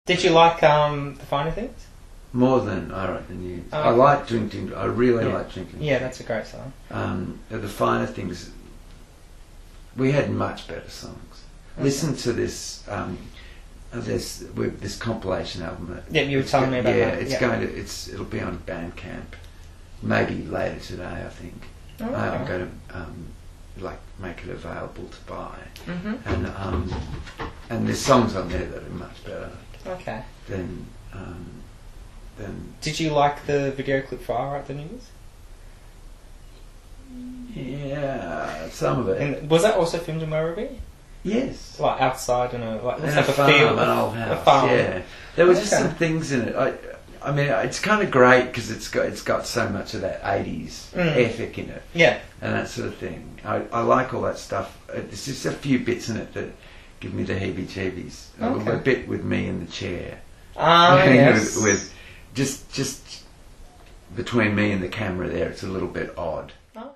Did you like The Finer Things? More than I reckon you. Oh, I like Drinking. I really like Drinking. Yeah, that's a great song. The Finer Things. We had much better songs. Okay. Listen to this. This compilation album. Yeah, you were telling me about that. Yeah, it'll be on Bandcamp, maybe later today. I think. Oh, okay. I'm going to make it available to buy, and there's songs on there that are much better. Okay. Than. Did you like the video clip for I Write the News? Yeah, some of it. And was that also filmed in Werribee? Yes. Like outside in a farm, an old house. A farm. Yeah, there were just some things in it. I mean, it's kind of great because it's got so much of that 80s ethic in it. Yeah. And that sort of thing. I like all that stuff. There's just a few bits in it that give me the heebie-jeebies. Okay. A bit with me in the chair. Yes. with just between me and the camera there, it's a little bit odd. Oh.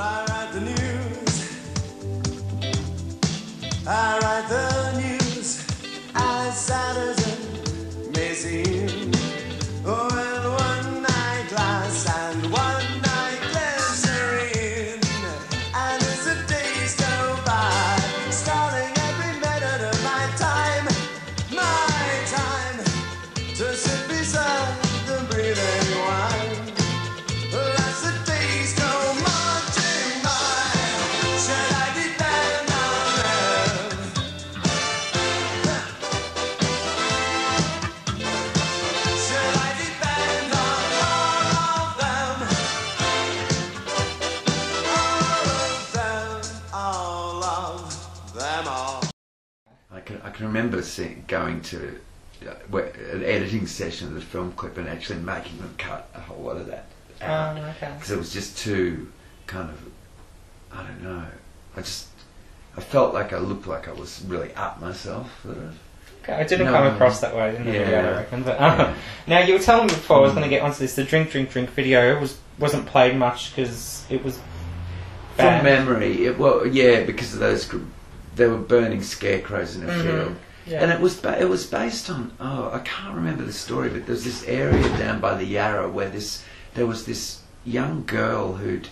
I write the news. I write the news. As sad as it may seem. Oh, well, one night glass and one night glycerine. And as the days go by, stalling every minute of my time to sit beside the breathing wine. As the days go marching by, should I depend on them? Should I depend on all of them, all? I can remember going to an editing session of the film clip and actually making them cut a whole lot of that out. Okay. Because it was just too kind of, I don't know, I felt like I looked like I was really up myself, sort of. Okay, I didn't come across that way in the video, I reckon. But now you were telling me before I was going to get onto this. The Drink video wasn't played much because it was bad. From memory, because of those, they were burning scarecrows in a field. Yeah. And it was based on, I can't remember the story, but there's this area down by the Yarra where there was this young girl who'd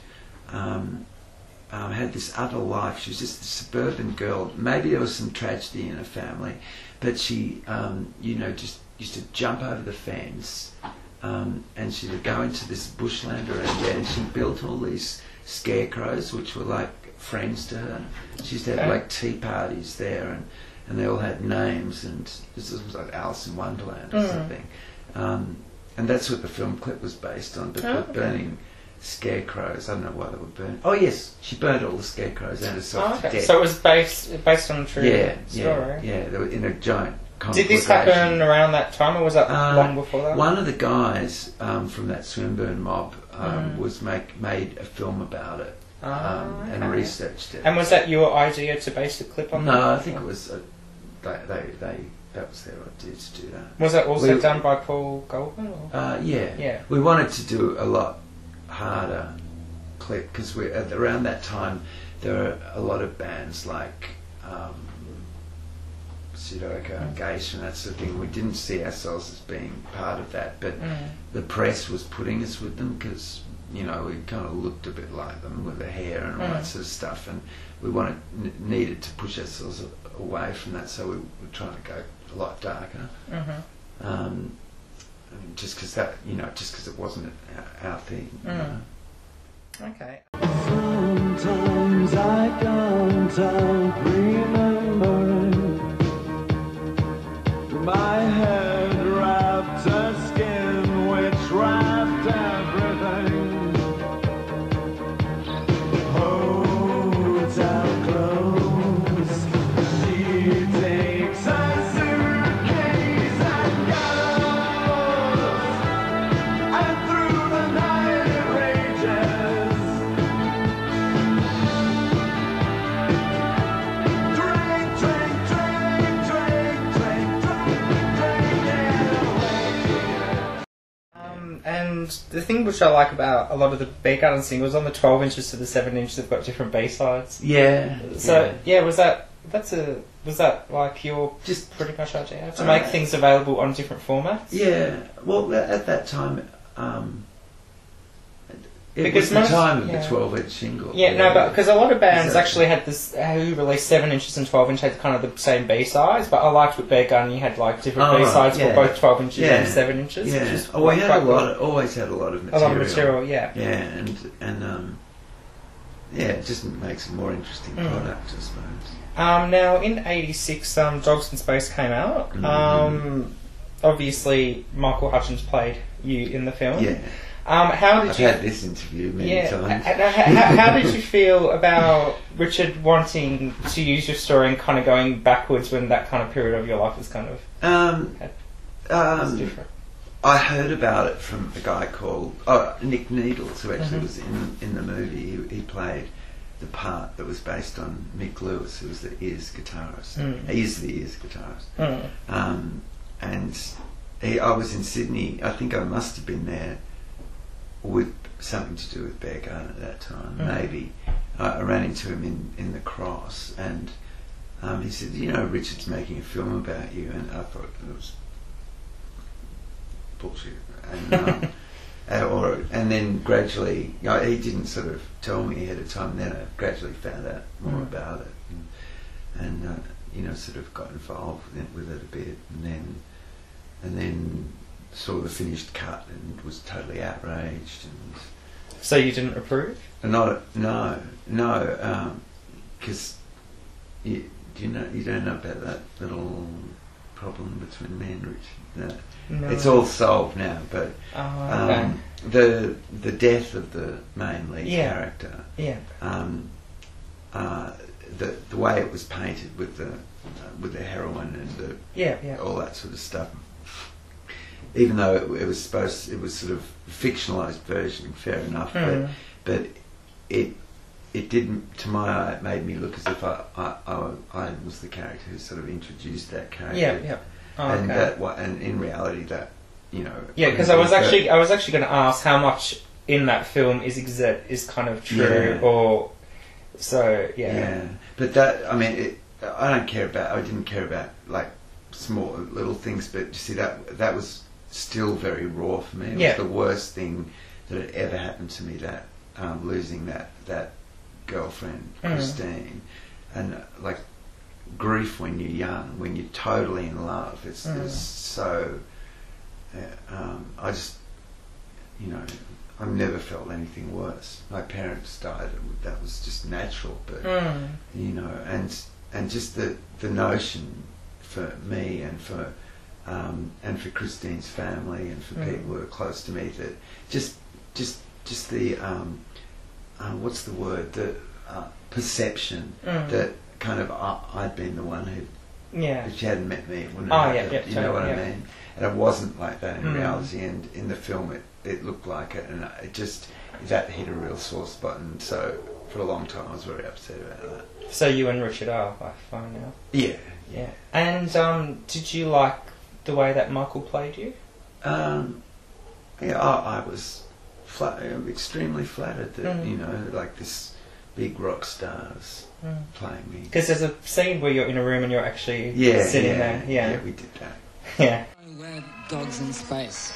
had this other life. She was just a suburban girl. Maybe there was some tragedy in her family, but she, just used to jump over the fence, and she would go into this bushland around there, and she built all these scarecrows, which were like friends to her. She used to have like tea parties there, and they all had names, and this was like Alice in Wonderland or something. And that's what the film clip was based on, but burning scarecrows. I don't know why they were burning. Oh yes, she burned all the scarecrows and herself to death. So it was based on a true story? Yeah, they were in a giant Did this happen around that time, or was that long before that? One of the guys from that Swinburne mob made a film about it and researched it. And was that your idea to base the clip on? No, I think it was that was their idea to do that. Was that also done by Paul Goldman? Or? Yeah. We wanted to do a lot harder clip because around that time there were a lot of bands like Sejavka and Geisha and that sort of thing. We didn't see ourselves as being part of that, but the press was putting us with them because we kind of looked a bit like them with the hair and all that sort of stuff, and we needed to push ourselves away from that, so we were trying to go a lot darker. Just because it wasn't our thing. Okay. Sometimes I can't help remembering my head wrapped a skin which wrapped everything. Hotel clothes. She takes a suitcase and goes, and through the night it rages. and the thing which I like about a lot of the Beargarden singles, on the 12 inches to the 7 inches, they've got different B-sides. Yeah. So, was that like your Just pretty much idea? To make things available on different formats? Yeah. Well, at that time, it because was the time of the 12-inch single. Yeah, no, but because a lot of bands actually had this, who released 7 inches and 12 inch had kind of the same B-sides, but I liked with Beargarden you had like different B-sides for both 12 inches and 7 inches. Yeah. We had always had a lot of material. A lot of material, yeah. Yeah, and it just makes a more interesting product, I suppose. Now, in '86, Dogs in Space came out. Obviously, Michael Hutchence played you in the film. Yeah. I've had this interview many times. How did you feel about Richard wanting to use your story and kind of going backwards when that kind of period of your life was kind of different? I heard about it from a guy called Nick Needles, who actually was in the movie. He played the part that was based on Mick Lewis, who was the Ears guitarist. He is the Ears guitarist. And I was in Sydney. I think I must have been there with something to do with Beargarden at that time, maybe. I ran into him in the Cross, and he said, Richard's making a film about you, and I thought it was bullshit. And then gradually, he didn't sort of tell me ahead of time, and then I gradually found out more about it, and sort of got involved with it a bit, and then saw the finished cut and was totally outraged. And so you didn't approve? No, because you don't know about that little problem between me and Richard. No. It's all solved now, but the death of the main lead character, the way it was painted with the heroin and all that sort of stuff. Even though it was sort of a fictionalised version, fair enough, but it didn't, to my eye, it made me look as if I was the character who sort of introduced that character. And in reality, that because I was actually going to ask how much in that film is kind of true, or so But that, I didn't care about like small little things, but you see that was still very raw for me. It was the worst thing that had ever happened to me, that losing that girlfriend, Christine, and like grief when you're young, when you're totally in love. It's so. I just, I've never felt anything worse. My parents died; that was just natural. But and just the notion for me and for Christine's family and for people who are close to me, that just the what's the word, the perception that kind of I'd been the one who, if she hadn't met me, it wouldn't have happened. You know what I mean? And it wasn't like that in reality, and in the film it looked like it, and that hit a real sore spot, and so for a long time I was very upset about that. So you and Richard are fine now? Yeah. And did you like the way that Michael played you? I was extremely flattered that like this big rock stars playing me. Because there's a scene where you're in a room and you're actually sitting there. Yeah, we did that. Yeah. We're Dogs in Space.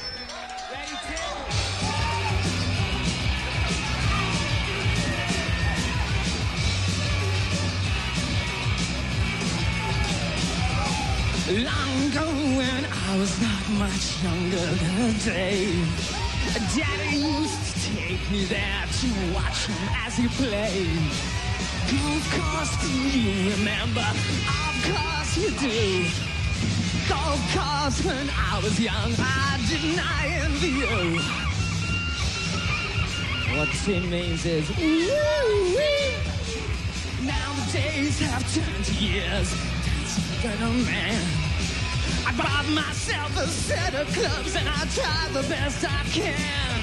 Long ago when I was not much younger than today, Daddy used to take me there to watch him as he played. Of course do you remember? Of course you do. Of course when I was young I didn't envy you. What it means is woo-wee. Now the days have turned to years. Little man, I bought myself a set of clubs and I tried the best I can.